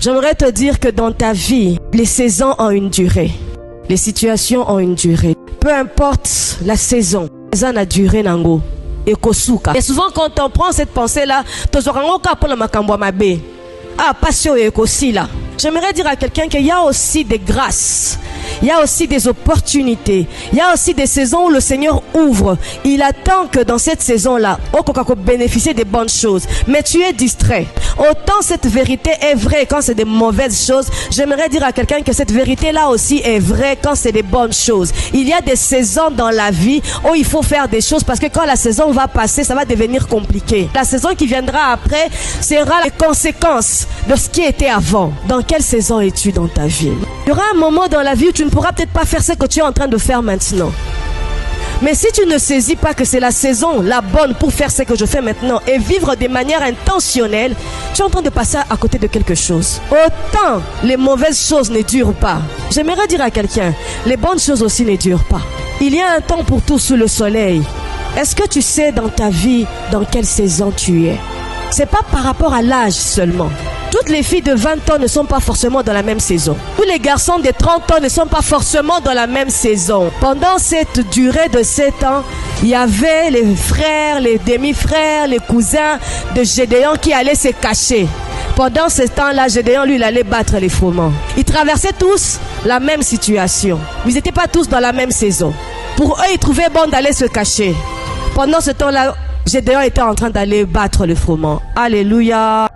J'aimerais te dire que dans ta vie, les saisons ont une durée. Les situations ont une durée. Peu importe la saison, ça a duré nango. Et souvent quand on prend cette pensée-là, j'aimerais dire à quelqu'un qu'il y a aussi des grâces, il y a aussi des opportunités, il y a aussi des saisons où le Seigneur ouvre. Il attend que dans cette saison-là, on puisse bénéficier des bonnes choses. Mais tu es distrait. Autant cette vérité est vraie quand c'est des mauvaises choses, j'aimerais dire à quelqu'un que cette vérité-là aussi est vraie quand c'est des bonnes choses. Il y a des saisons dans la vie où il faut faire des choses parce que quand la saison va passer, ça va devenir compliqué. La saison qui viendra après sera les conséquences de ce qui était avant. Dans quelle saison es-tu dans ta vie? Il y aura un moment dans la vie où tu ne pourras peut-être pas faire ce que tu es en train de faire maintenant. Mais si tu ne saisis pas que c'est la saison, la bonne pour faire ce que je fais maintenant et vivre de manière intentionnelle, tu es en train de passer à côté de quelque chose. Autant les mauvaises choses ne durent pas. J'aimerais dire à quelqu'un, les bonnes choses aussi ne durent pas. Il y a un temps pour tout sous le soleil. Est-ce que tu sais dans ta vie dans quelle saison tu es? C'est pas par rapport à l'âge seulement. Toutes les filles de 20 ans ne sont pas forcément dans la même saison. Tous les garçons de 30 ans ne sont pas forcément dans la même saison. Pendant cette durée de 7 ans, il y avait les frères, les demi-frères, les cousins de Gédéon qui allaient se cacher. Pendant ce temps-là, Gédéon, lui, il allait battre les froment. Ils traversaient tous la même situation. Ils n'étaient pas tous dans la même saison. Pour eux, ils trouvaient bon d'aller se cacher. Pendant ce temps-là, Gédéon était en train d'aller battre le froment. Alléluia.